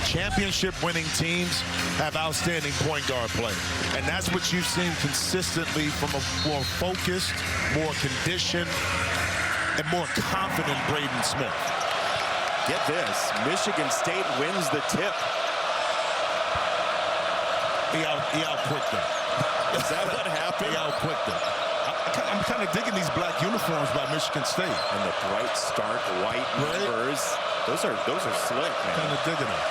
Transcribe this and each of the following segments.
championship-winning teams have outstanding point guard play. And that's what you've seen consistently from a more focused, more conditioned, and more confident Braden Smith. Get this, Michigan State wins the tip. He outquicked them. Is that what happened? He outquicked them. I'm kind of digging these black uniforms by Michigan State. And the bright, stark white numbers. Those are slick, man. Kind of digging them.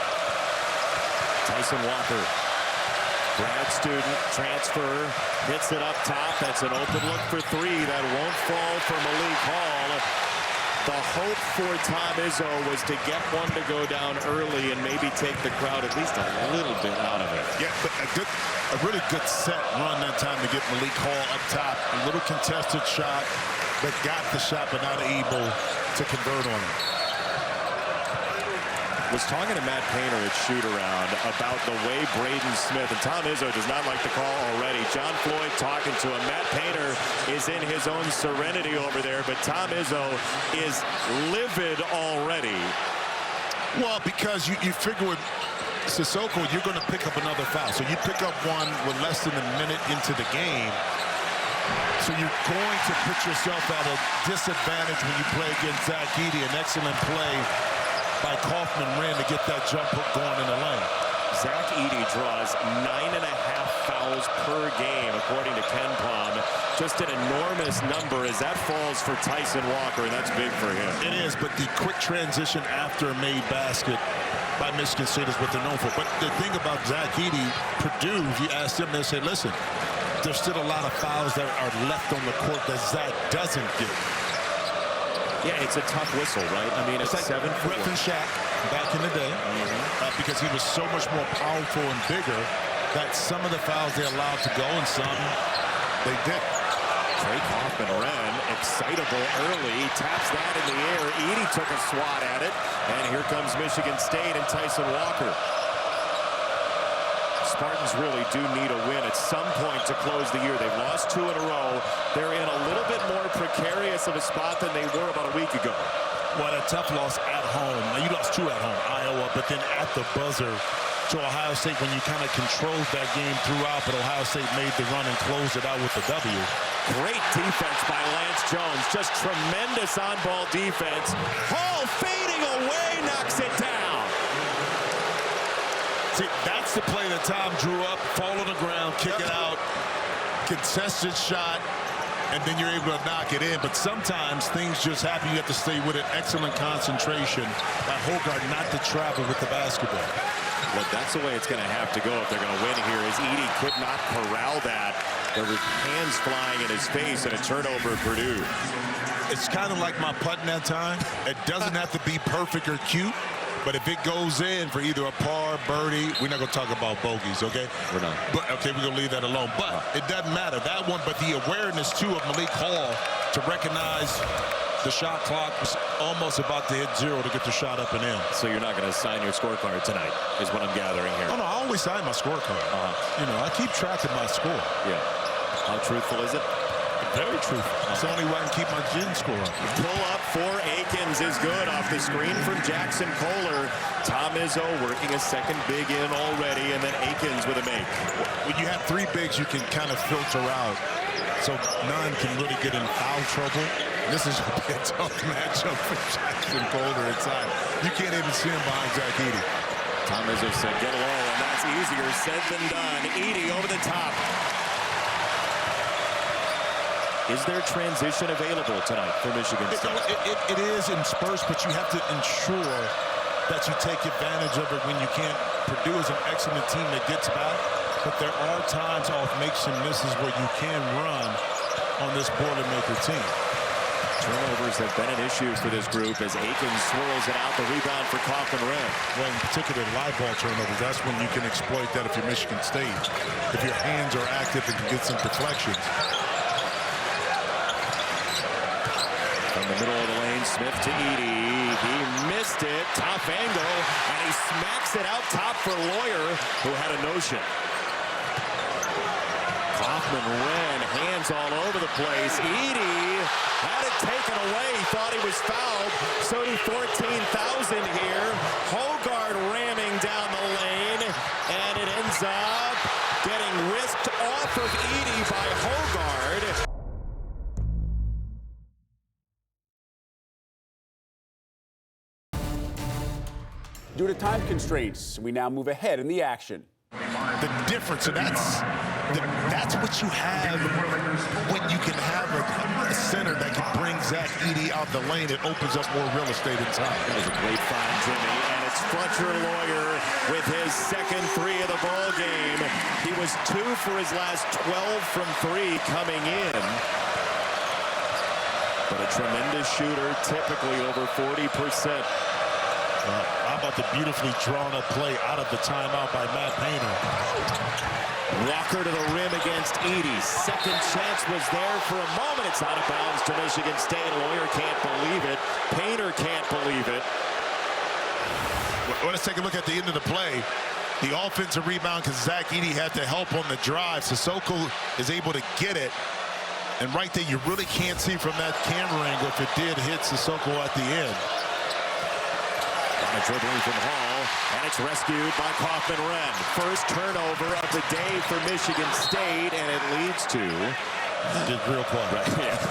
Tyson Walker, grad student, transfer, hits it up top. That's an open look for three. That won't fall for Malik Hall. The hope for Tom Izzo was to get one to go down early and maybe take the crowd at least a little bit out of it. Yeah, but a really good set run that time to get Malik Hall up top. A little contested shot, but got the shot, but not able to convert on it. Was talking to Matt Painter at shoot-around about the way Braden Smith, and Tom Izzo does not like the call already. John Floyd talking to him. Matt Painter is in his own serenity over there, but Tom Izzo is livid already. Well, because you figure with Sissoko, you're going to pick up another foul. So you pick up one with less than a minute into the game. So you're going to put yourself at a disadvantage when you play against Zach Edey. An excellent play by Kaufman-Wren to get that jump hook going in the lane. Zach Edey draws 9.5 fouls per game, according to Ken Palm. Just an enormous number as that falls for Tyson Walker, and that's big for him. It is, but the quick transition after a made basket by Michigan State is what they're known for. But the thing about Zach Edey, Purdue, if you ask them, they say, listen, there's still a lot of fouls that are left on the court that Zach doesn't get. Yeah, it's a tough whistle, right? I mean, it's like 7-4. Ref and Shaq back in the day, because he was so much more powerful and bigger that some of the fouls they allowed to go and some they didn't. Trey Kaufman-Wren, excitable early, taps that in the air. Edey took a swat at it, and here comes Michigan State and Tyson Walker. Spartans really do need a win at some point to close the year. They've lost 2 in a row. They're in a little bit more precarious of a spot than they were about a week ago. Well, a tough loss at home. Now, you lost 2 at home, Iowa, but then at the buzzer to Ohio State when you kind of controlled that game throughout, but Ohio State made the run and closed it out with the W. Great defense by Lance Jones. Just tremendous on-ball defense. Hall fading away, knocks it down. See, that's the play that Tom drew up, fall on the ground, kick it out, contested shot, and then you're able to knock it in. But sometimes things just happen. You have to stay with an excellent concentration by Hogarth not to travel with the basketball. Well, that's the way it's going to have to go if they're going to win here, as Edey could not corral that. There were hands flying in his face and a turnover at Purdue. It's kind of like my putting that time. It doesn't have to be perfect or cute. But if it goes in for either a par, birdie, we're not going to talk about bogeys, okay? We're not. But, okay, we're going to leave that alone. But it doesn't matter. That one, but the awareness, too, of Malik Hall to recognize the shot clock was almost about to hit 0 to get the shot up and in. So you're not going to sign your scorecard tonight, is what I'm gathering here. Oh, no, I always sign my scorecard. You know, I keep track of my score. Yeah. How truthful is it? Very truthful. It's the only way I can keep my gin score up. Pull up for Akins is good off the screen from Jackson Kohler. Tom Izzo working a second big in already, and then Akins with a make. When you have 3 bigs, you can kind of filter out, so none can really get in foul trouble. This is a bit tough matchup for Jackson Kohler inside. You can't even see him behind Zach Edey. Tom Izzo said, get low, and that's easier said than done. Edey over the top. Is there transition available tonight for Michigan State? It is in spurts, but you have to ensure that you take advantage of it when you can't. Purdue is an excellent team that gets back, but there are times off makes and misses where you can run on this Boilermaker team. Turnovers have been an issue for this group as Akins swirls it out. The rebound for Kaufman-Wren. Well, in particular, live ball turnovers, that's when you can exploit that if you're Michigan State. If your hands are active, and can get some deflections. From the middle of the lane, Smith to Edey. He missed it. Top angle, and he smacks it out top for Lawyer, who had a notion. Kaufman-Wren, hands all over the place. Edey had it taken away. He thought he was fouled. So do 14,000 here. Hogarth ramming down is up. Getting whisked off of Edey by Hogard. Due to time constraints, we now move ahead in the action. The difference, and that's what you have when you can have a center that can bring Zach Edey out the lane. It opens up more real estate inside. That was a great find, Jimmy, and it's Fletcher Lawyer with his second three of the ball game. He was 2 for his last 12 from 3 coming in. But a tremendous shooter, typically over 40%. How about the beautifully drawn up play out of the timeout by Matt Painter? Walker to the rim against Edey. Second chance was there for a moment. It's out of bounds to Michigan State. Lawyer can't believe it. Painter can't believe it. Well, let's take a look at the end of the play. The offensive rebound because Zach Edey had to help on the drive. Sissoko is able to get it. And right there, you really can't see from that camera angle if it did hit Sissoko at the end. Dribbling from Hall, and it's rescued by Kaufman-Renn. First turnover of the day for Michigan State, and it leads to... Did real quick. Right, yeah.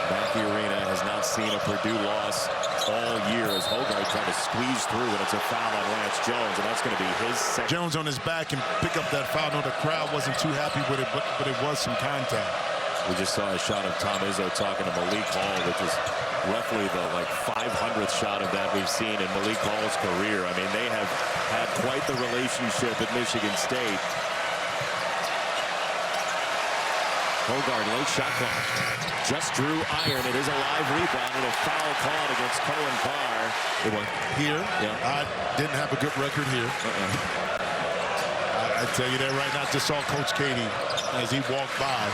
Mackey Arena has not seen a Purdue loss all year as Hogard tried to squeeze through, and it's a foul on Lance Jones, and that's going to be his second. Jones on his back and pick up that foul. No, the crowd wasn't too happy with it, but it was some contact. We just saw a shot of Tom Izzo talking to Malik Hall, which is roughly the 500th shot of that we've seen in Malik Hall's career. I mean, they have had quite the relationship at Michigan State. Hogard, late shot clock. Just drew iron. It is a live rebound and a foul called against Cohen Carr. Here, yeah. I didn't have a good record here. I tell you that right now. Just saw Coach Katie as he walked by.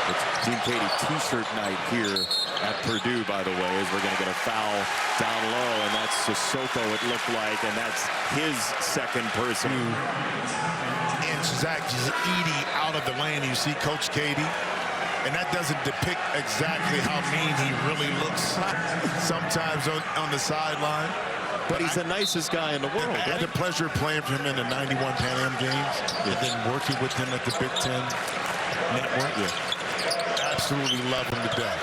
It's Team Katie t-shirt night here at Purdue, by the way, as we're going to get a foul down low, and that's Sissoko, it looked like, and that's his second person. And Zach Edey out of the lane. You see Coach Katie, and that doesn't depict exactly how mean he really looks sometimes on the sideline. But he's the nicest guy in the world. I had the pleasure of playing for him in the '91 Pan Am Games, and then working with him at the Big Ten Network. Yeah. Absolutely love him to death.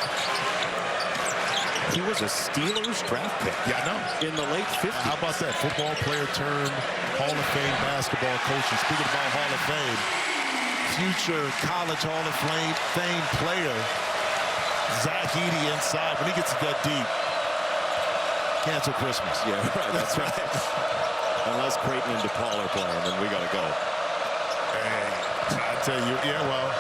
He was a Steelers draft pick. Yeah, I know. In the late 50s. How about that? Football player turned Hall of Fame basketball coach. And speaking about Hall of Fame, future college Hall of Fame player, Zach Edey inside. When he gets it that deep, cancel Christmas. Yeah, right, that's right. Unless Creighton and DePaul are playing, then we got to go. Hey, I tell you, yeah, well.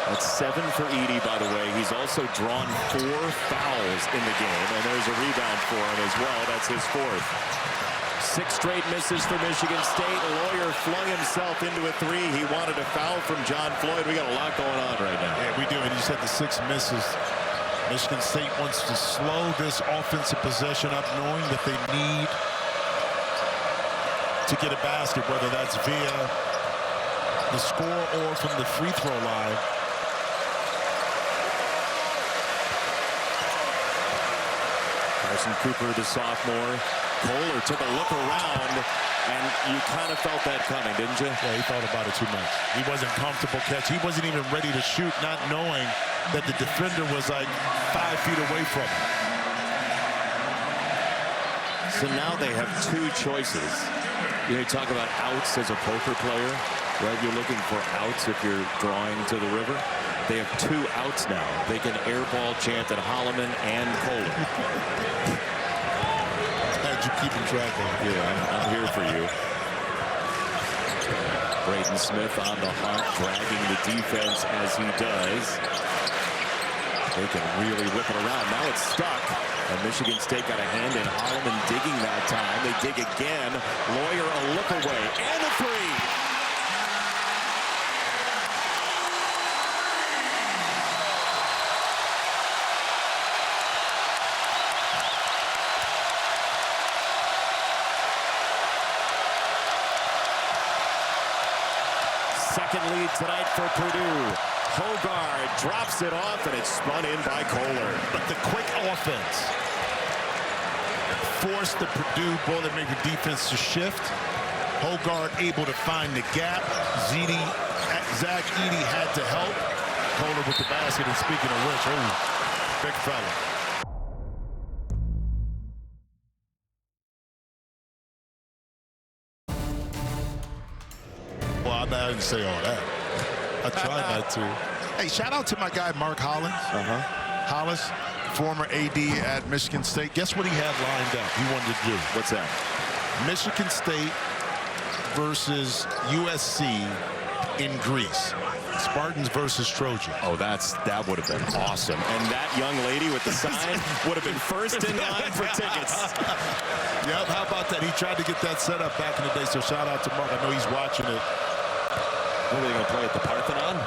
That's 7 for Edey, by the way. He's also drawn 4 fouls in the game, and there's a rebound for him as well. That's his 4th. 6 straight misses for Michigan State. Lawyer flung himself into a 3. He wanted a foul from John Floyd. We got a lot going on right now. Yeah, we do. And you said the 6 misses. Michigan State wants to slow this offensive possession up, knowing that they need to get a basket, whether that's via the score or from the free throw line. Carson Cooper, the sophomore. Kohler took a look around, and you kind of felt that coming, didn't you? Yeah, he thought about it too much. He wasn't comfortable catch. He wasn't even ready to shoot, not knowing that the defender was like 5 feet away from him. So now they have 2 choices. You talk about outs as a poker player, right? You're looking for outs if you're drawing to the river. They have 2 outs now. They can airball Chanton Holloman and Kohler. How'd you keep track of? Yeah, I'm here for you. Braden Smith on the hunt, dragging the defense as he does. They can really whip it around. Now it's stuck. And Michigan State got a hand in. Holloman digging that time. They dig again. Lawyer a look away. And a 3. Second lead tonight for Purdue. Hogard drops it off, and it's spun in by Kohler. But the quick offense. forced the Purdue Boilermaker defense to shift. Hogard able to find the gap. Zach Edey had to help. Kohler with the basket, and speaking of which, big fella. Well, I didn't say all that. I tried not to. Hey, shout out to my guy, Mark Hollins. Hollis, former AD at Michigan State. Guess what he had lined up? He wanted to do. What's that? Michigan State versus USC in Greece. Spartans versus Trojan. Oh, that would have been awesome. And that young lady with the sign would have been first in line for tickets. Yep, how about that? He tried to get that set up back in the day, so shout out to Mark. I know he's watching it. What are they going to play at the Parthenon?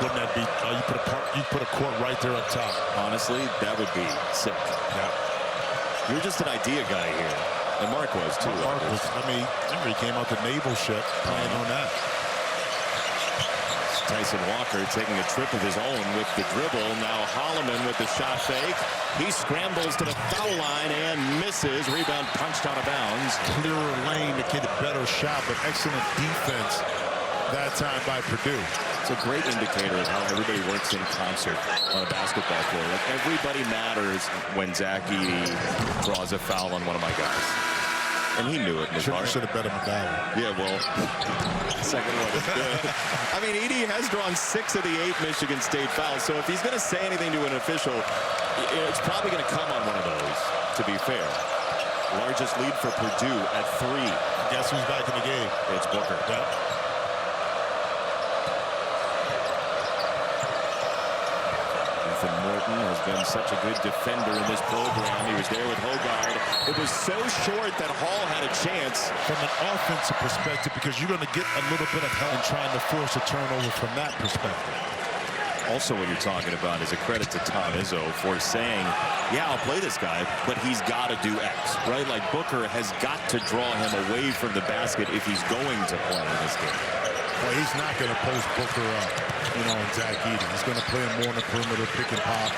Wouldn't that be, you put a court right there up top. Honestly, that would be sick. Yeah. You're just an idea guy here. And Mark was, too. Mark was, I mean, remember he came out the naval ship playing on that. Tyson Walker taking a trip of his own with the dribble. Now Holloman with the shot fake. He scrambles to the foul line and misses. Rebound punched out of bounds. Clearer lane to get a better shot, but excellent defense that time by Purdue. It's a great indicator of how everybody works in concert on a basketball floor. Like, everybody matters when Zach Edey draws a foul on one of my guys. And he knew it in his heart. Should have bet him a dollar. Yeah, well, the second one is good. I mean, Edey has drawn 6 of the 8 Michigan State fouls, so if he's going to say anything to an official, it's probably going to come on one of those, to be fair. Largest lead for Purdue at 3. Guess who's back in the game? It's Booker. Yep. Morton has been such a good defender in this program. He was there with Hogard. It was so short that Hall had a chance. From an offensive perspective, because you're going to get a little bit of help in trying to force a turnover from that perspective. Also, what you're talking about is a credit to Tom Izzo for saying, yeah, I'll play this guy, but he's got to do X, right? Like, Booker has got to draw him away from the basket if he's going to play in this game. Well, he's not going to post Booker up, you know, on Zach Edey. He's going to play him more on the perimeter, pick and pop.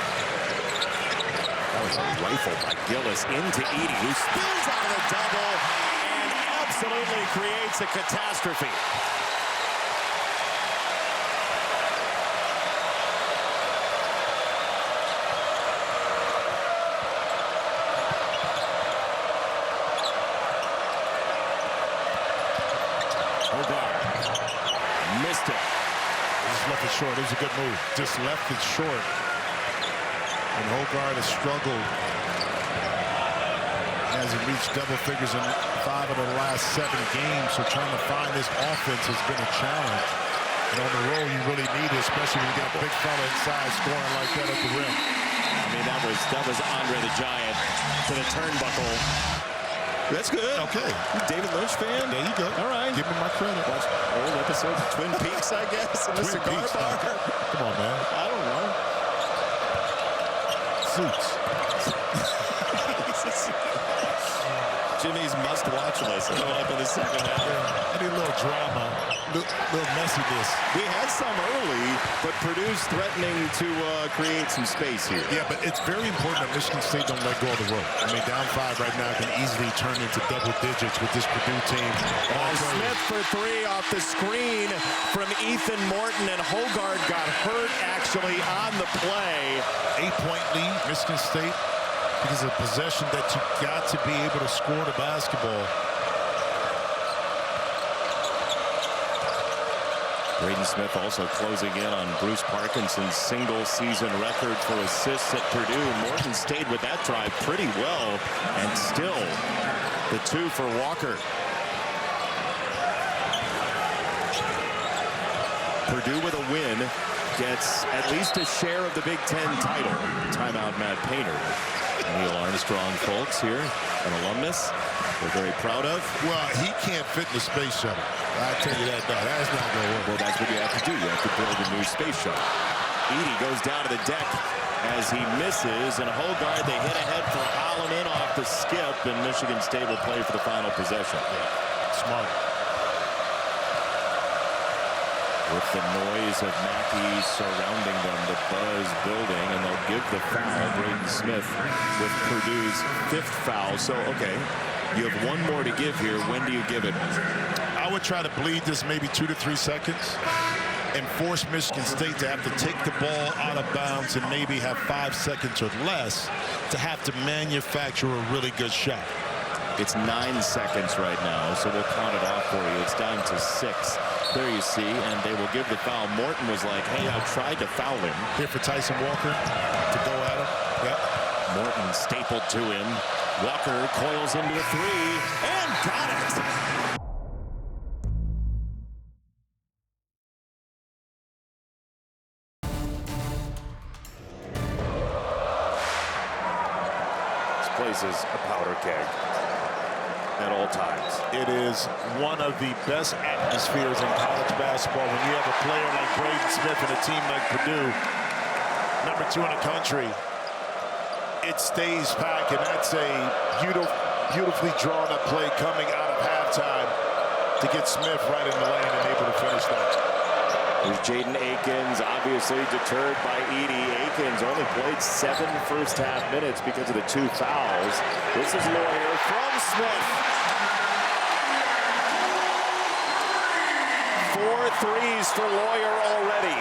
That was a rifle by Gillis into Edey, who spills out of the double and absolutely creates a catastrophe. Missed it. Just left it short. It was a good move. Just left it short. And Hogard has struggled. He hasn't reached double figures in 5 of the last 7 games. So trying to find this offense has been a challenge. And on the road, you really need it, especially when you got a big fella inside scoring like that at the rim. I mean, that was Andre the Giant to the turnbuckle. That's good. Okay. David Lynch fan? There you go. All right. Give me my credit. Watch old episodes of Twin Peaks, I guess, and the Twin cigar Peaks, bar. Come on, man. I don't know. Suits. Jimmy's must-watch list coming up in the second half. I need a little drama, little messiness. We had some early, but Purdue's threatening to create some space here. Yeah, but it's very important that Michigan State don't let go of the rope. I mean, down 5 right now can easily turn into double digits with this Purdue team. Smith for 3 off the screen from Ethan Morton, and Hogard got hurt actually on the play. 8-point lead, Michigan State. It is a possession that you got to be able to score the basketball. Braden Smith also closing in on Bruce Parkinson's single-season record for assists at Purdue. Morton stayed with that drive pretty well, and still the 2 for Walker. Purdue with a win gets at least a share of the Big Ten title. Timeout, Matt Painter. Neil Armstrong, folks, here, an alumnus we're very proud of. Well, he can't fit in the space shuttle. I'll tell you that, that's not going to work. Well, that's what you have to do. You have to build a new space shuttle. Edey goes down to the deck as he misses, and Hogard, they hit ahead for Holloman off the skip, and Michigan State will play for the final possession. Yeah. Smart. With the noise of Mackey surrounding them, the buzz building, and they'll give the foul. Braden Smith with Purdue's 5th foul. So, okay, you have one more to give here. When do you give it? I would try to bleed this maybe 2 to 3 seconds and force Michigan State to have to take the ball out of bounds and maybe have 5 seconds or less to have to manufacture a really good shot. It's 9 seconds right now, so we'll count it off for you. It's down to 6. There you see, and they will give the foul. Morton was like, hey, I tried to foul him. Here for Tyson Walker to go at him. Yep. Morton stapled to him. Walker coils into a 3 and got it. This place is a powder keg at all times. It is one of the best atmospheres in college basketball when you have a player like Braden Smith and a team like Purdue, number 2 in the country. It stays packed, and that's a beautifully drawn up play coming out of halftime to get Smith right in the lane and able to finish that. There's Jaden Akins, obviously deterred by Edey. Akins only played 7 first-half minutes because of the 2 fouls. This is Lawyer from Smith. 4 threes for Lawyer already.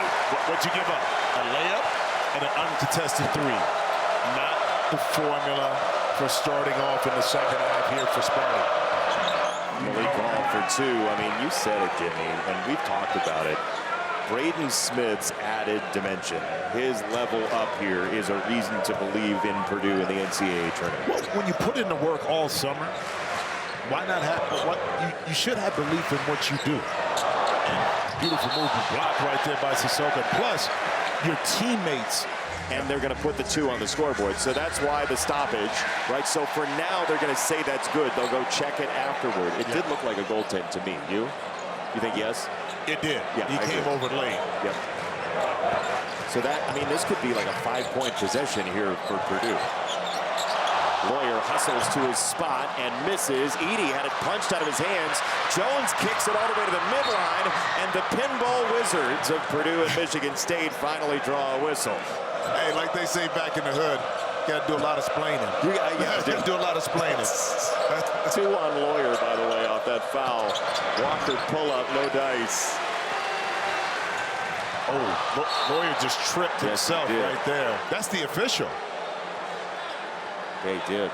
What'd you give up? A layup and an uncontested 3. Not the formula for starting off in the second half here for Sparty. Malik Hall for 2. I mean, you said it, Jimmy, and we've talked about it. Braden Smith's added dimension, his level up here, is a reason to believe in Purdue in the NCAA tournament. Well, when you put in the work all summer, why not have what you should have belief in what you do. And beautiful move, blocked right there by Sissoko. Plus, your teammates. And they're going to put the 2 on the scoreboard. So that's why the stoppage, right? So for now, they're going to say that's good. They'll go check it afterward. It did look like a goaltend to me. You think yes? It did. Yeah, he came over late. Yep. So that, I mean, this could be like a 5-point possession here for Purdue. Lawyer hustles to his spot and misses. Edey had it punched out of his hands. Jones kicks it all the way to the midline, and the pinball wizards of Purdue and Michigan State finally draw a whistle. Hey, like they say back in the hood, you got to do a lot of splaining. Yeah, do a lot of splaining. 2 on Lawyer, by the way, off that foul. Walker pull up, no dice. Oh, Lawyer just tripped himself right there. That's the official. Yeah, he did.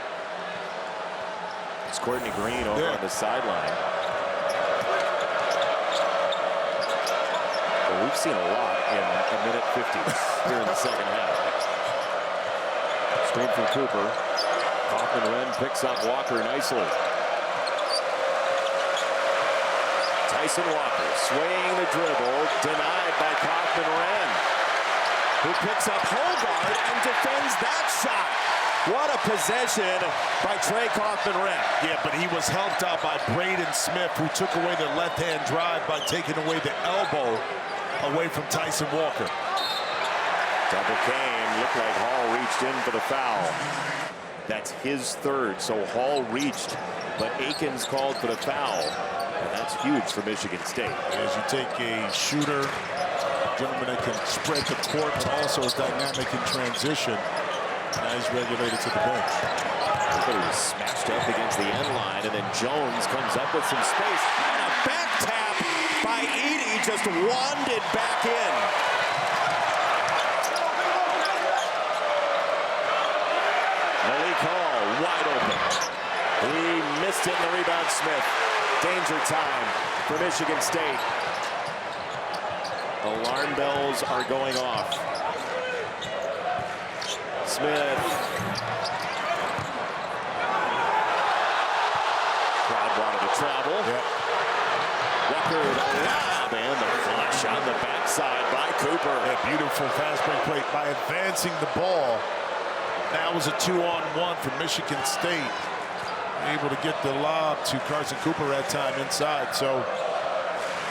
It's Courtney Green over on the sideline. Well, we've seen a lot in a minute 50 here in the second half. Screen from Cooper. Kaufman-Renn picks up Walker nicely. Tyson Walker swaying the dribble, denied by Kaufman-Renn, who picks up Hogard and defends that shot. What a possession by Trey Kaufman-Renn. Yeah, but he was helped out by Braden Smith, who took away the left-hand drive by taking away the elbow away from Tyson Walker. Double came, looked like Hall reached in for the foul. That's his 3rd, so Hall reached, but Akins called for the foul. And that's huge for Michigan State. As you take a shooter, a gentleman that can spread the court, but also is dynamic in transition. Now he's regulated to the bench. Everybody was smashed up against the end line, and then Jones comes up with some space, and a back tap by Edey just wanded back in. Malik Hall wide open. He missed it in the rebound. Smith. Danger time for Michigan State. Alarm bells are going off. Smith. Crowd wanted to travel. Walker the lob and the flush on the backside by Cooper. A beautiful fast break play by advancing the ball. Now it was a 2-on-1 for Michigan State. Able to get the lob to Carson Cooper at time inside. So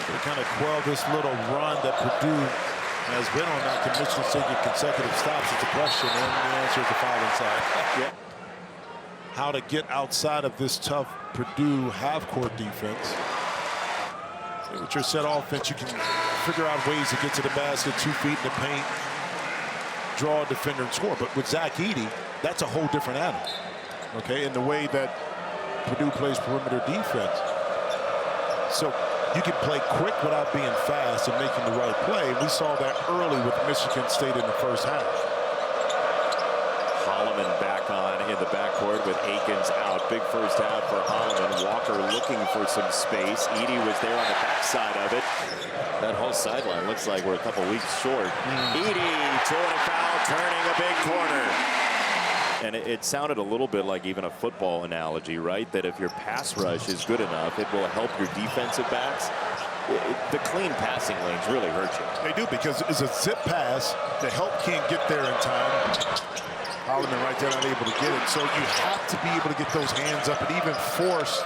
they kind of quell this little run that Purdue has been on. Now, can Michigan State get consecutive stops? It's a question, and the answer is the foul inside. How to get outside of this tough Purdue half-court defense. With your set offense, you can figure out ways to get to the basket, 2 feet in the paint, draw a defender and score. But with Zach Edey, that's a whole different animal, okay, in the way that Purdue plays perimeter defense. So you can play quick without being fast and making the right play. We saw that early with Michigan State in the first half. Holloman back on in the backcourt with Akins out. Big first half for Holloman. Walker looking for some space. Edey was there on the backside of it. That whole sideline looks like we're a couple weeks short. Edey, 2 and a foul, turning a big corner. And it sounded a little bit like even a football analogy, right? That if your pass rush is good enough, it will help your defensive backs. The clean passing lanes really hurt you. They do, because it's a zip pass. The help can't get there in time. Holloman right there, not able to get it. So you have to be able to get those hands up and even force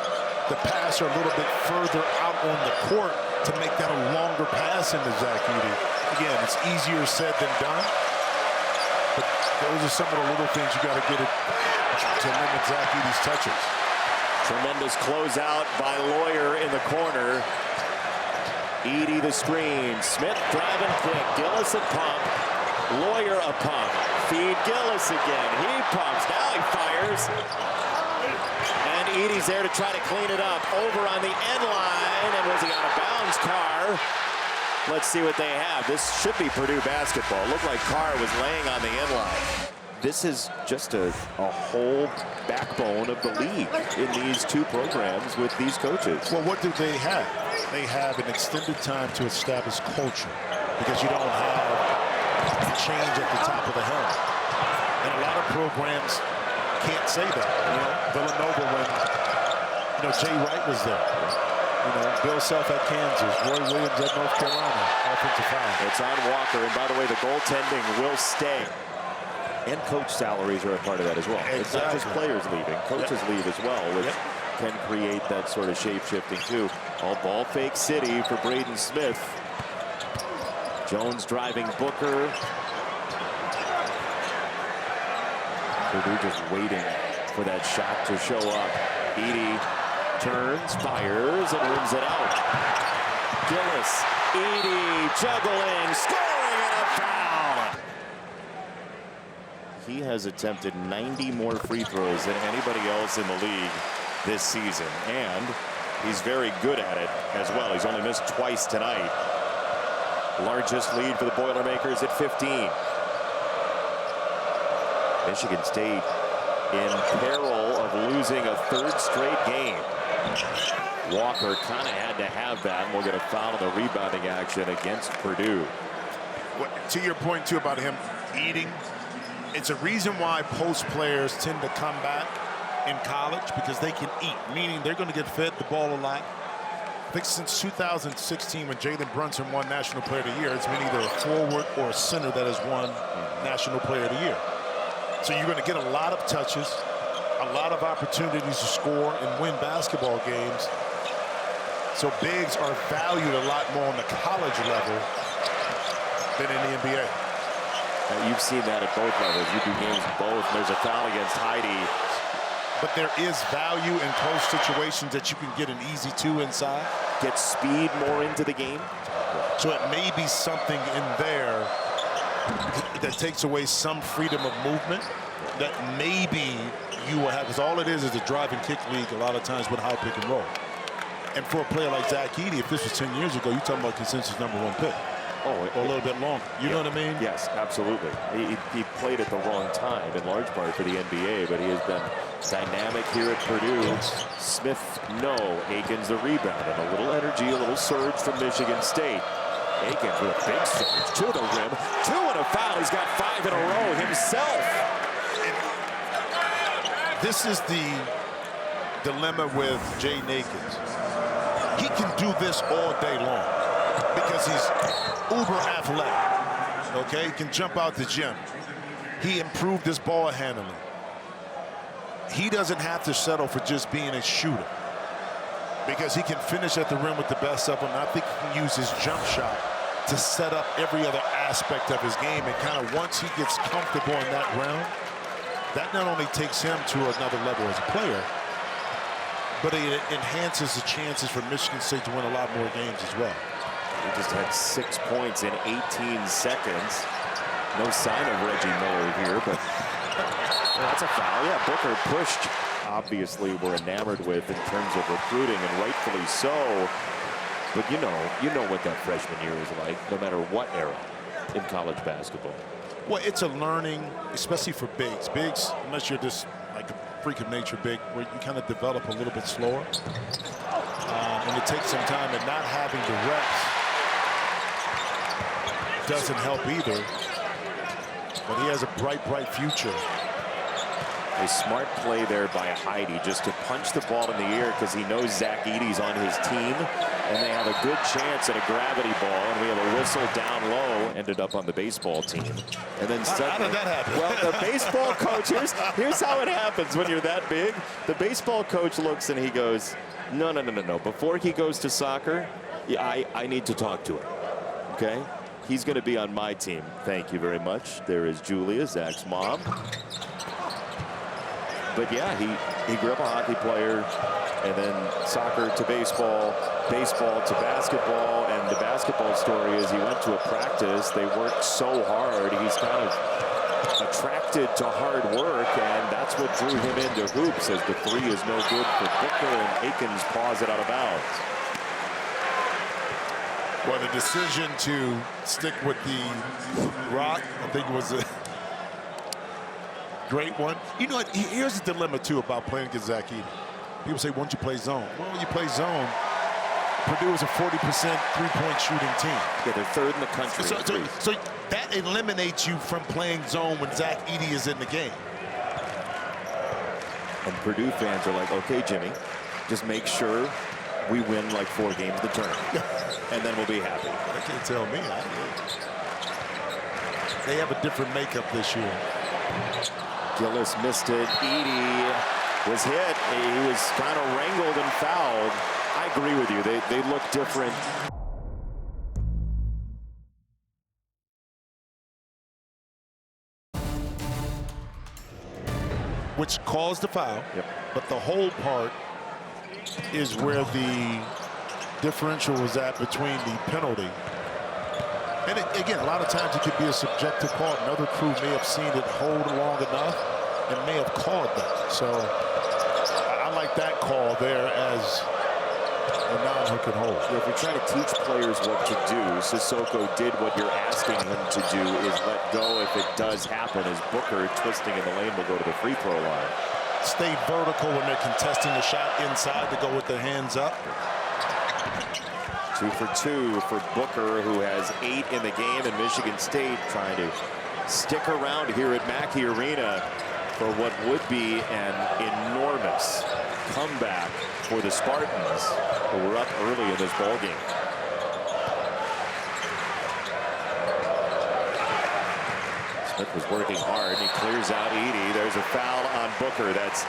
the passer a little bit further out on the court to make that a longer pass into Zach Edey. Again, it's easier said than done. But those are some of the little things you got to get it to limit Zach Edey's touches. Tremendous closeout by Lawyer in the corner. Edey the screen. Smith driving quick. Gillis a pump. Lawyer a pump. Feed Gillis again. He pumps. Now he fires. And Edey's there to try to clean it up. Over on the end line. And was he out of bounds? Carr. Let's see what they have. This should be Purdue basketball. Looked like Carr was laying on the end line. This is just a whole backbone of the league in these two programs with these coaches. Well, what do they have? They have an extended time to establish culture, because you don't have the change at the top of the helmet. And a lot of programs can't say that. You know, Villanova, when Jay Wright was there. Bill Self at Kansas, Roy Williams at North Carolina, offensive foul. It's on Walker, and by the way, the goaltending will stay. And coach salaries are a part of that as well. Exactly. It's not just players leaving, coaches leave as well, which can create that sort of shape-shifting too. All ball fake city for Braden Smith. Jones driving Booker. Purdue just waiting for that shot to show up. Edey turns, fires, and rims it out. Gillis, Edey juggling, scoring, and a foul. He has attempted 90 more free throws than anybody else in the league this season, and he's very good at it as well. He's only missed twice tonight. Largest lead for the Boilermakers at 15. Michigan State in peril of losing a 3rd straight game. Walker kind of had to have that, and we'll get a foul in the rebounding action against Purdue. To your point, too, about him eating, it's a reason why post players tend to come back in college, because they can eat, meaning they're going to get fed the ball a lot. I think since 2016, when Jalen Brunson won National Player of the Year, it's been either a forward or a center that has won National Player of the Year. So you're going to get a lot of touches, a lot of opportunities to score and win basketball games. So bigs are valued a lot more on the college level than in the NBA. You've seen that at both levels. You do games both. There's a foul against Edey. But there is value in close situations that you can get an easy 2 inside. Get speed more into the game. So it may be something in there that takes away some freedom of movement that maybe you will have, because all it is a drive and kick league a lot of times with high pick and roll. And for a player like Zach Edey, if this was 10 years ago, you're talking about consensus #1 pick. Or a little bit longer. You know what I mean? Yes, absolutely. He played at the wrong time, in large part for the NBA, but he has been dynamic here at Purdue. Smith, no. Akins the rebound, and a little energy, a little surge from Michigan State. Akins with a big surge to the rim. 2 and a foul. He's got 5 in a row himself. This is the dilemma with Jay Akins. He can do this all day long because he's uber athletic. Okay, he can jump out the gym. He improved his ball handling. He doesn't have to settle for just being a shooter, because he can finish at the rim with the best of them. I think he can use his jump shot to set up every other aspect of his game, and kind of once he gets comfortable in that realm, that not only takes him to another level as a player, but it enhances the chances for Michigan State to win a lot more games as well. He just had 6 points in 18 seconds. No sign of Reggie Miller here, but that's a foul. Yeah, Booker pushed. Obviously, we're enamored with in terms of recruiting, and rightfully so. But you know what that freshman year is like, no matter what era in college basketball. Well, it's a learning, especially for bigs. Bigs, unless you're just like a freak of nature big, where you kind of develop a little bit slower. And it takes some time, and not having the reps doesn't help either. But he has a bright, bright future. A smart play there by Edey, just to punch the ball in the air because he knows Zach Edey's on his team, and they have a good chance at a gravity ball, and we have a whistle down low. Ended up on the baseball team, and then suddenly, how did that happen? Well, the baseball coach, here's how it happens when you're that big. The baseball coach looks and he goes, no. Before he goes to soccer, I need to talk to him. Okay, he's going to be on my team. Thank you very much. There is Julia, Zach's mom. But yeah, he grew up a hockey player, and then soccer to baseball, baseball to basketball, and the basketball story is he went to a practice. They worked so hard. He's kind of attracted to hard work, and that's what drew him into hoops, as the three is no good for Booker, and Akins paws it out of bounds. Well, the decision to stick with the rock, I think it was a great one. You know what? Here's the dilemma, too, about playing against Zach Edey. People say, won't you play zone? Well, when you play zone, Purdue is a 40% three-point shooting team. Yeah, they're third in the country. So that eliminates you from playing zone when Zach Edey is in the game. And Purdue fans are like, okay, Jimmy, just make sure we win like 4 games the term, and then we'll be happy. They can't tell me. They have a different makeup this year. Gillis missed it. Edey was hit. He was kind of wrangled and fouled. I agree with you. They look different. Which caused the foul. Yep. But the whole part is where the differential was at between the penalty. And again, a lot of times it could be a subjective call. Another crew may have seen it hold long enough and may have called that. So I like that call there as a non-hook and hold. If you're trying to teach players what to do, Sissoko did what you're asking him to do, is let go if it does happen, as Booker, twisting in the lane, will go to the free throw line. Stay vertical when they're contesting the shot inside to go with their hands up. 2 for 2 for Booker, who has 8 in the game, and Michigan State trying to stick around here at Mackey Arena for what would be an enormous comeback for the Spartans, who were up early in this ball game. Smith was working hard, and he clears out Edey. There's a foul on Booker. That's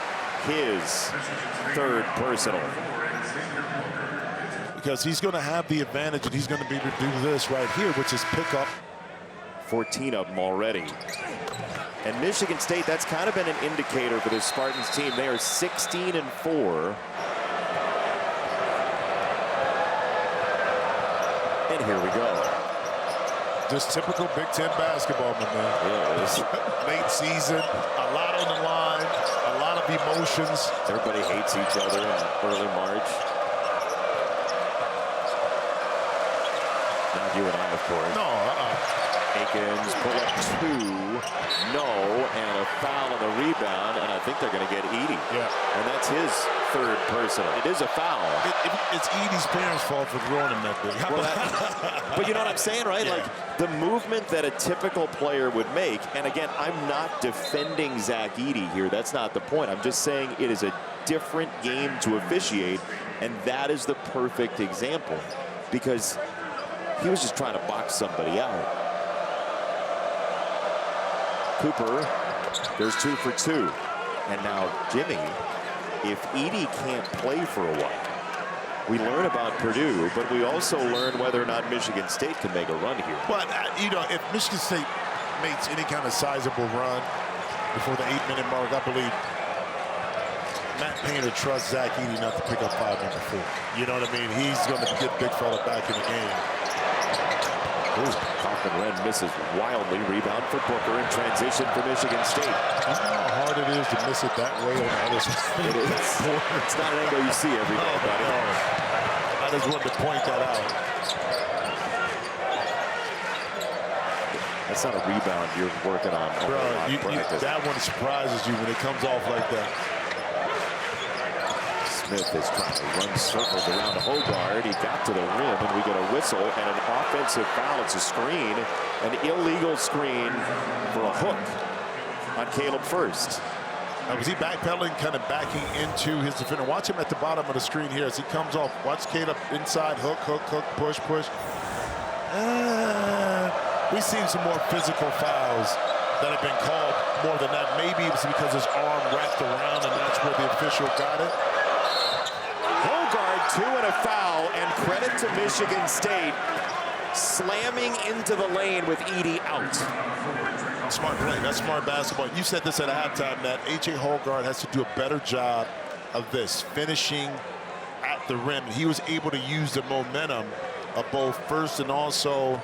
his 3rd personal. Because he's going to have the advantage, and he's going to be able to do this right here, which is pick up. 14 of them already. And Michigan State, that's kind of been an indicator for this Spartans team. They are 16-4. And here we go. Just typical Big Ten basketball, my man. Yes. Late season, a lot on the line, a lot of emotions. Everybody hates each other in early March. Not you and I, of course. No, Akins pull up 2, no, and a foul on the rebound, and I think they're going to get Edey. Yeah. And that's his 3rd personal. It is a foul. It's Edey's parents' fault for throwing him that big. Well, but you know what I'm saying, right? Yeah. Like the movement that a typical player would make. And again, I'm not defending Zach Edey here. That's not the point. I'm just saying it is a different game to officiate, and that is the perfect example, because he was just trying to box somebody out. Cooper, there's 2 for 2. And now Jimmy, if Edey can't play for a while, we learn about Purdue, but we also learn whether or not Michigan State can make a run here. But, you know, if Michigan State makes any kind of sizable run before the 8-minute mark, I believe Matt Painter trusts Zach Edey not to pick up foul number 4. You know what I mean? He's going to get big fella back in the game. Kaufman-Wren misses wildly. Rebound for Booker in transition for Michigan State. You know how hard it is to miss it that way on the other side? It is. It's not an angle you see every day, buddy. No. I just wanted to point that out. That's not a rebound you're working on. Bro, that one surprises you when it comes off like that. Smith is trying to run circles around Hogard. He got to the rim, and we get a whistle and an offensive foul. It's a screen, an illegal screen for a hook on Caleb First. Now, was he backpedaling, kind of backing into his defender? Watch him at the bottom of the screen here as he comes off. Watch Caleb inside, hook, hook, hook, push, push. We've seen some more physical fouls that have been called more than that. Maybe it's because his arm wrapped around and that's where the official got it. Hogard, 2 and a foul, and credit to Michigan State slamming into the lane with Edey out. Smart play. That's smart basketball. You said this at halftime that A.J. Hogard has to do a better job of this, finishing at the rim. He was able to use the momentum of both First and also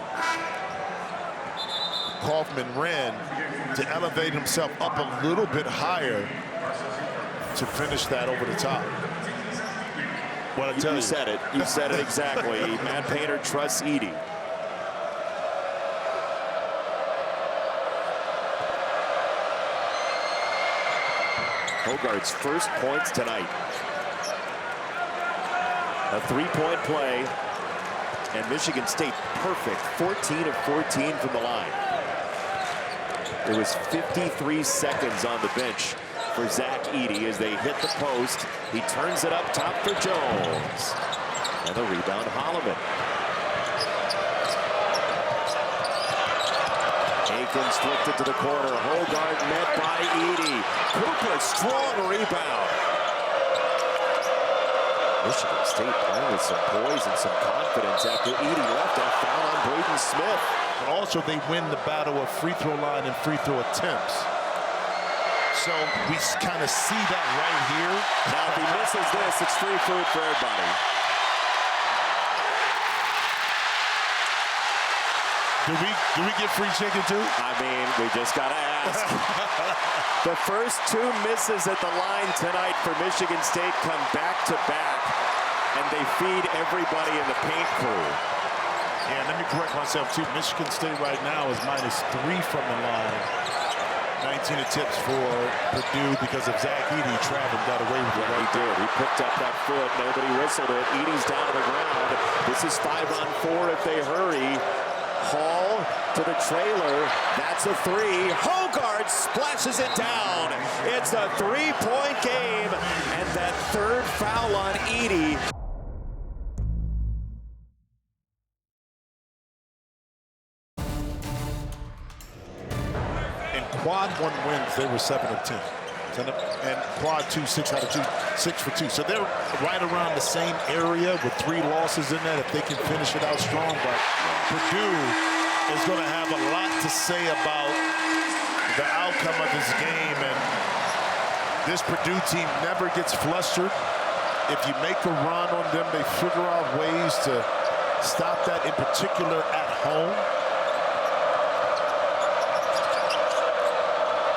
Kaufman-Wren to elevate himself up a little bit higher to finish that over the top. What I tell you. You said it. You said it exactly. Matt Painter trusts Edey. Hogard's first points tonight. A 3-point play, and Michigan State perfect, 14 of 14 from the line. It was 53 seconds on the bench for Zach Edey as they hit the post. He turns it up top for Jones. And the rebound, Holloman. Akins flipped it to the corner. Hogard met by Edey. Cooper, strong rebound. Michigan State playing with some poise and some confidence after Edey left that foul on Braden Smith. But also they win the battle of free throw line and free throw attempts. So we kind of see that right here. Now if he misses this, it's free food for everybody. Do we get free chicken too? I mean, we just gotta ask. The first 2 misses at the line tonight for Michigan State come back to back, and they feed everybody in the paint crew. Yeah, let me correct myself too. Michigan State right now is -3 from the line. 19 attempts for Purdue because of Zach Edey traveling, got away with it. Yeah, he did. He picked up that foot. Nobody whistled it. Edey's down to the ground. This is 5-on-4 if they hurry. Hall to the trailer. That's a 3. Hogard splashes it down. It's a 3-point game. And that third foul on Edey. In quad 1 wins, they were 7 of 10. And quad 2, 6 out of 2, 6 for 2. So they're right around the same area with 3 losses in that if they can finish it out strong. But Purdue is going to have a lot to say about the outcome of this game. And this Purdue team never gets flustered. If you make a run on them, they figure out ways to stop that, in particular at home.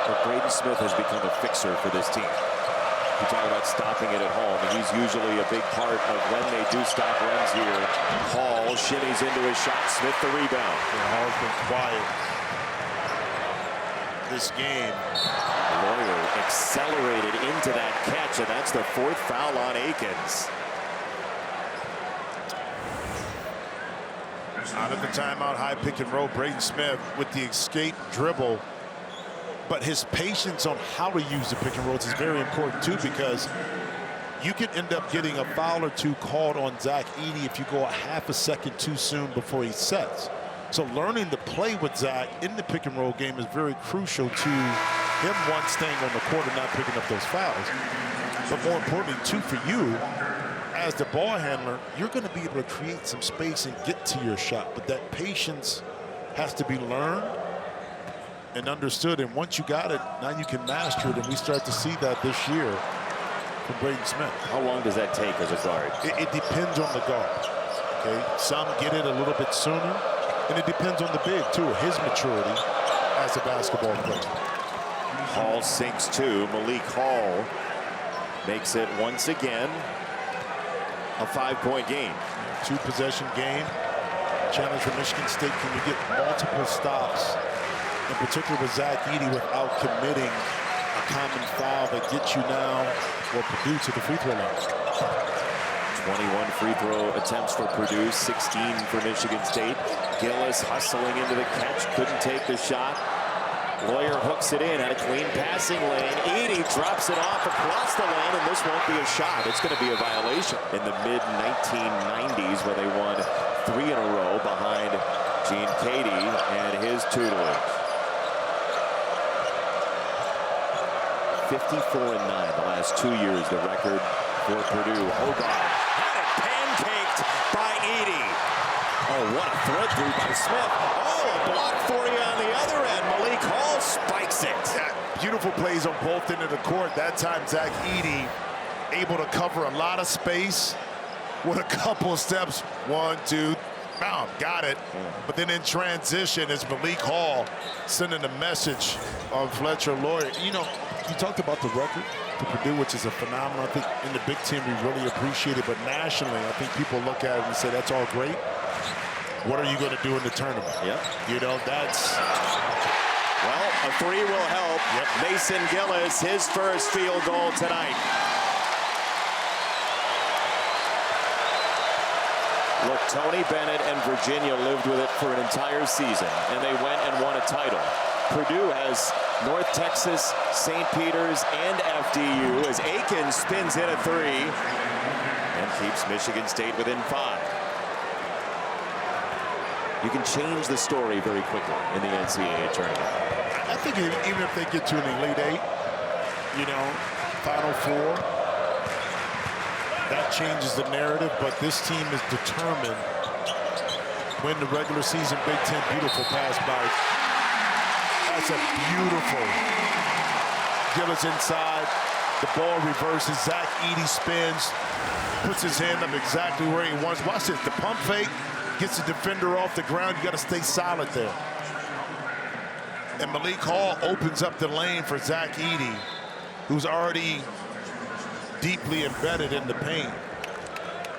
But Braden Smith has become a fixer for this team. You talk about stopping it at home, and he's usually a big part of when they do stop runs here. Hall shimmies into his shot. Smith the rebound. Yeah, Hall's been quiet this game. Lawyer accelerated into that catch, and that's the 4th foul on Akins. Out of the timeout, high pick and roll, Braden Smith with the escape dribble. But his patience on how to use the pick and rolls is very important too, because you can end up getting a foul or 2 called on Zach Edey if you go a half a second too soon before he sets. So learning to play with Zach in the pick and roll game is very crucial to him, one, staying on the court and not picking up those fouls. But more importantly too, for you as the ball handler, you're going to be able to create some space and get to your shot. But that patience has to be learned and understood, and once you got it, now you can master it, and we start to see that this year. from Braden Smith. How long does that take as a guard? It depends on the guard. Okay, some get it a little bit sooner, and it depends on the big too, his maturity as a basketball player. Hall sinks two. Malik Hall makes it once again a 5-point game. 2-possession game. Challenge for Michigan State. Can you get multiple stops, in particular with Zach Edey, without committing a common foul that gets you now, or Purdue, to the free throw line? 21 free throw attempts for Purdue, 16 for Michigan State. Gillis hustling into the catch, couldn't take the shot. Lawyer hooks it in at a clean passing lane. Edey drops it off across the lane, and this won't be a shot. It's going to be a violation. In the mid-1990s, where they won 3 in a row behind Gene Cady and his tutelage. 54-9 the last 2 years, the record for Purdue. Hogarth had it pancaked by Edey. Oh, what a thread through by Smith. Oh, a block for you on the other end. Malik Hall spikes it. Beautiful plays on both ends of the court. That time, Zach Edey able to cover a lot of space with a couple of steps. 1, 2, bam, got it. But then in transition, it's Malik Hall sending a message on Fletcher Lawyer. You know, you talked about the record to Purdue, which is a phenomenon. I think in the Big Ten, we really appreciate it. But nationally, I think people look at it and say, that's all great. What are you going to do in the tournament? Yep. You know, that's... Well, a 3 will help. Yep. Mason Gillis, his first field goal tonight. Look, Tony Bennett and Virginia lived with it for an entire season, and they went and won a title. Purdue has North Texas, St. Peter's, and FDU as Aiken spins in a 3 and keeps Michigan State within 5. You can change the story very quickly in the NCAA tournament. I think even if they get to an Elite 8, you know, Final 4, that changes the narrative. But this team is determined. Win the regular season Big Ten. Beautiful pass by. That's a beautiful. Gillis inside. The ball reverses. Zach Edey spins. Puts his hand up exactly where he wants. Watch this. The pump fake. Gets the defender off the ground. You got to stay solid there. And Malik Hall opens up the lane for Zach Edey, who's already deeply embedded in the paint.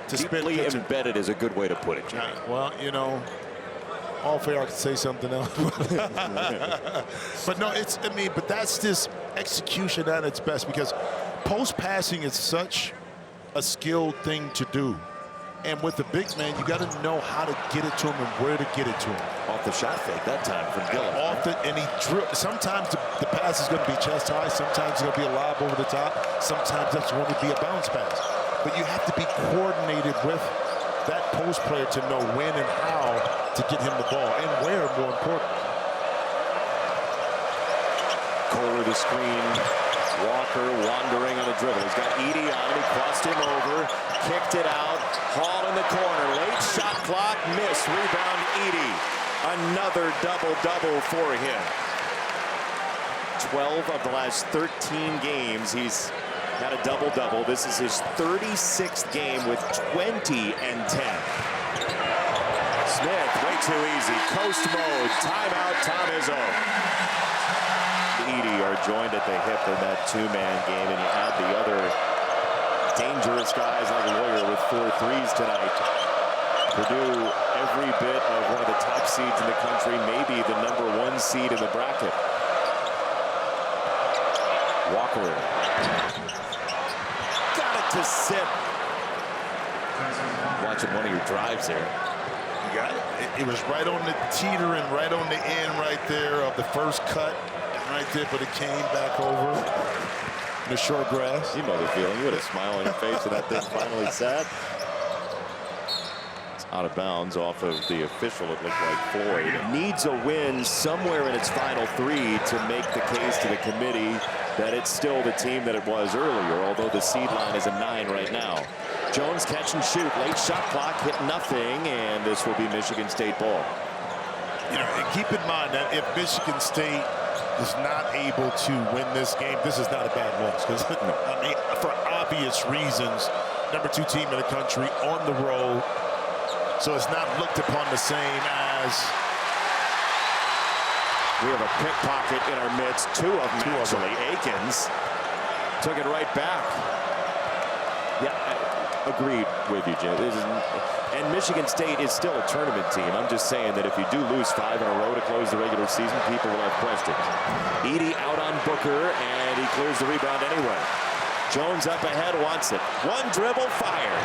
Deeply embedded is a good way to put it, Jimmy. Well, you know, all fair, I could say something else. But no, but that's just execution at its best, because post passing is such a skilled thing to do. And with the big man, you got to know how to get it to him and where to get it to him. Off the shot fake that time from Gillis. And he sometimes the pass is going to be chest high. Sometimes it's going to be a lob over the top. Sometimes that's going to be a bounce pass. But you have to be coordinated with that post player to know when and how to get him the ball, and where, more important. Kohler the screen. Walker wandering on the dribble. He's got Edey on him. He crossed him over. Kicked it out. Hall in the corner. Late shot clock. Miss. Rebound Edey. Another double-double for him. 12 of the last 13 games, he's had a double-double. This is his 36th game with 20 and 10. Smith, way too easy. Coast mode. Timeout, Tom Izzo. Edey are joined at the hip in that 2-man game, and you add the other dangerous guys like Lawyer with 4 threes tonight. Purdue, every bit of one of the top seeds in the country, maybe the #1 seed in the bracket. Walker got it to sit. Watching one of your drives there. You got it. It was right on the teeter and right on the end right there of the first cut. Right there, but it came back over in the short grass. You know the feeling. You had a smile on your face when that thing finally sat. It's out of bounds off of the official. It looked like Floyd. Needs a win somewhere in its final 3 to make the case to the committee that it's still the team that it was earlier, although the seed line is a 9 right now. Jones catch and shoot. Late shot clock, hit nothing, and this will be Michigan State ball. You know, and keep in mind that if Michigan State is not able to win this game, this is not a bad loss. Because I mean, for obvious reasons, #2 team in the country on the road, so it's not looked upon the same as. We have a pickpocket in our midst, two of them actually. Akins took it right back. Yeah, I agreed with you, Jim. And Michigan State is still a tournament team. I'm just saying that if you do lose 5 in a row to close the regular season, people will have questions. Edey out on Booker, and he clears the rebound anyway. Jones up ahead, wants it. One dribble, fire.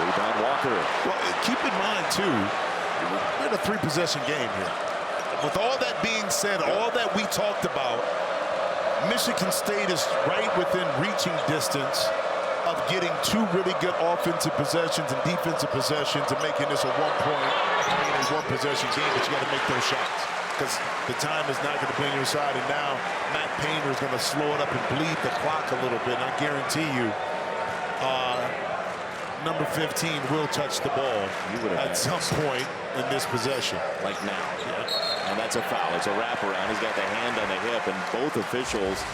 Rebound, Walker. Well, keep in mind, too, we're in a 3-possession game here. With all that being said, all that we talked about, Michigan State is right within reaching distance of getting 2 really good offensive possessions and defensive possessions and making this a 1-possession game, but you got to make those shots because the time is not going to be on your side. And now Matt Painter is going to slow it up and bleed the clock a little bit. And I guarantee you, number 15 will touch the ball at some point in this possession. Like now. Yeah. And that's a foul. It's a wraparound. He's got the hand on the hip, and both officials.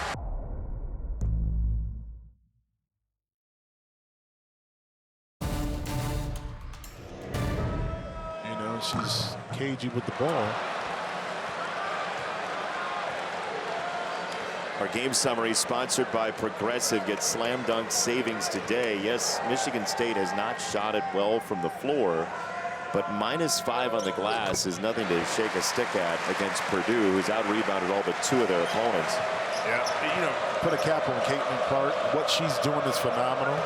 You know, she's cagey with the ball. Our game summary sponsored by Progressive. Gets slam dunk savings today. Yes, Michigan State has not shot it well from the floor, but -5 on the glass is nothing to shake a stick at against Purdue, who's out-rebounded all but 2 of their opponents. Yeah, you know, put a cap on Caitlin Clark. What she's doing is phenomenal.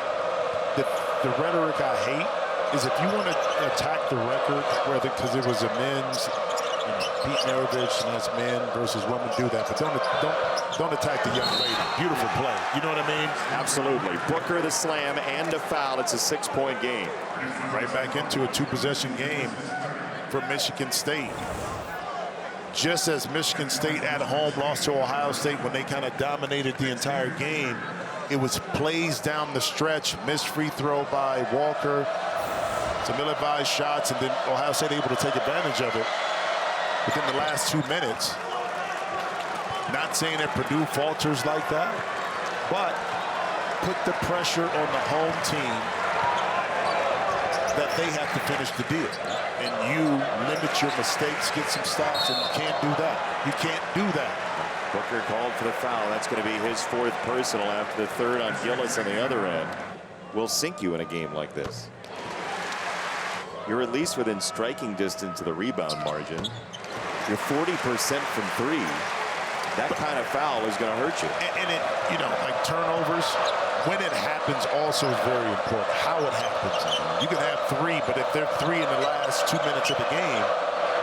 The rhetoric I hate is if you want to attack the record, whether because it was a men's, you know, Pete Maravich, and that's men versus women, do that, but don't attack the young lady. Beautiful play. You know what I mean? Absolutely. Booker the slam and a foul. It's a 6-point game. Right back into a 2-possession game for Michigan State. Just as Michigan State at home lost to Ohio State when they kind of dominated the entire game, it was plays down the stretch, missed free throw by Walker, some ill-advised shots, and then Ohio State able to take advantage of it within the last 2 minutes. Not saying that Purdue falters like that, but put the pressure on the home team that they have to finish the deal. And you limit your mistakes, get some stops, and you can't do that. You can't do that. Booker called for the foul. That's going to be his 4th personal after the 3rd on Gillis on the other end. Will sink you in a game like this. You're at least within striking distance of the rebound margin. You're 40% from 3. That kind of foul is going to hurt you. And it, you know, like turnovers, when it happens also is very important. How it happens. You can have 3, but if they're 3 in the last 2 minutes of the game,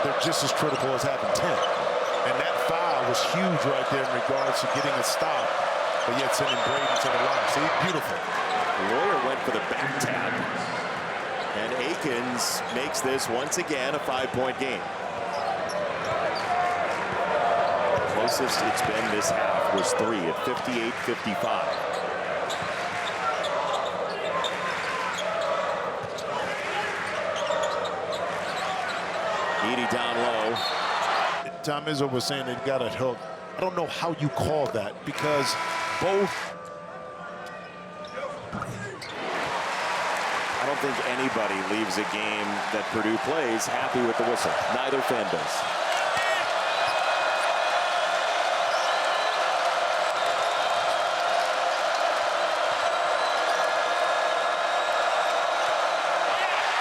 they're just as critical as having 10. And that foul was huge right there in regards to getting a stop, but yet sending Braden to the line. See, beautiful. Lawyer went for the back tap, and Akins makes this once again a 5-point game. Closest it's been this half was 3 at 58-55. Edey down low. Tom Izzo was saying they got it hooked. I don't know how you call that because both. I don't think anybody leaves a game that Purdue plays happy with the whistle. Neither fan does.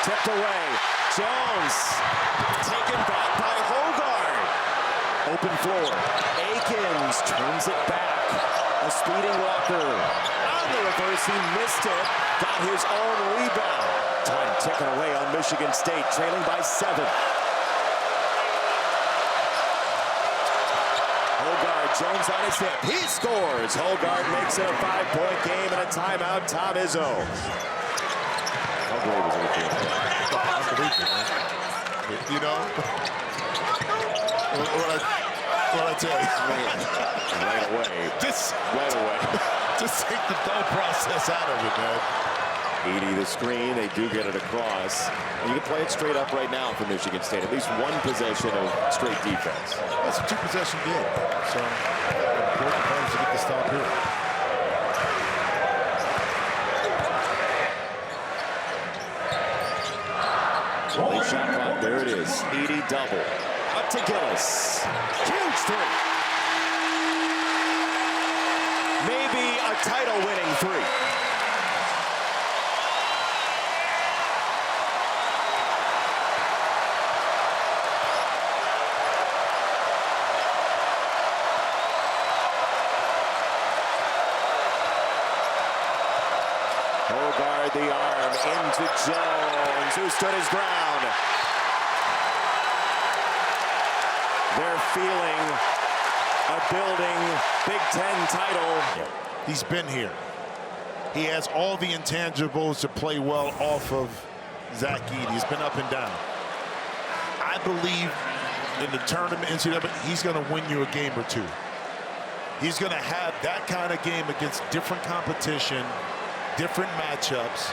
Tipped away. Jones taken back by Hogard. Open floor. Akins turns it back. A speeding Walker. On the reverse, he missed it. Got his own rebound. Time ticking away on Michigan State, trailing by 7. Hogard, Jones on his hip. He scores. Hogard makes it a 5-point game and a timeout. Tom Izzo. How great was it? You know, what I tell you, right away. Just right away. Just take the thought process out of it, man. Edey the screen, they do get it across. And you can play it straight up right now for Michigan State. At least one possession of straight defense. That's a two-possession game. So important players to get the stop here. Late shot clock, there it is. Edey double. Up to Gillis. Huge three. Maybe a title-winning three. Guard the arm into Jones, who stood his ground. They're feeling a building Big Ten title. He's been here. He has all the intangibles to play well off of Zach Edey. He's been up and down. I believe in the tournament, NCAA, he's going to win you a game or two. He's going to have that kind of game against different competition, different matchups,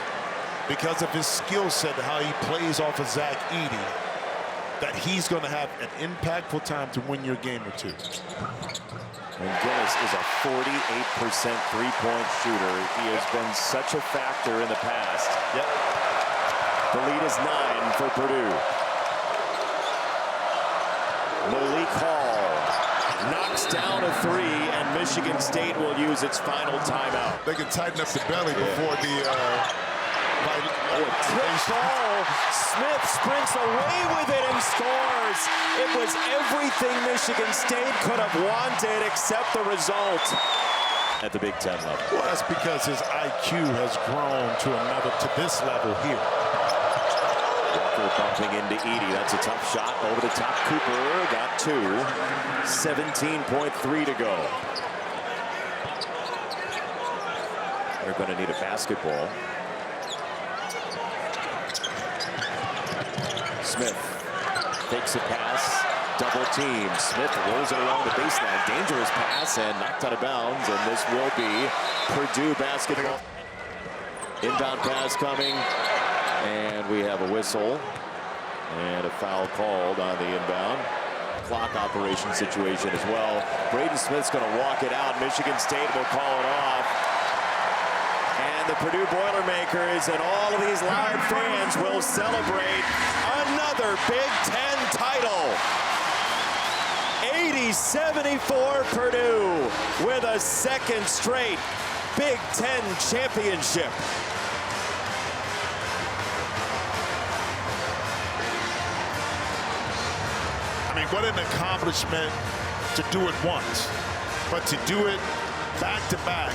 because of his skill set, how he plays off of Zach Edey, that he's going to have an impactful time to win your game or two. And Gillis is a 48% three-point shooter. He has been such a factor in the past. Yep. The lead is 9 for Purdue. Malik Hall knocks down a three, and Michigan State will use its final timeout. They can tighten up the belly before the Tip ball. Smith sprints away with it and scores. It was everything Michigan State could have wanted except the result at the Big Ten level. Well, that's because his IQ has grown to this level here. Walker bumping into Edey. That's a tough shot over the top. Cooper got two. 17.3 to go. They're going to need a basketball. Smith takes a pass, double team. Smith rolls it along the baseline. Dangerous pass and knocked out of bounds, and this will be Purdue basketball. Inbound pass coming, and we have a whistle and a foul called on the inbound. Clock operation situation as well. Braden Smith's going to walk it out. Michigan State will call it off. And the Purdue Boilermakers and all of these loud fans will celebrate another Big Ten title. 80-74 Purdue with a second straight Big Ten championship. I mean, what an accomplishment to do it once, but to do it back to back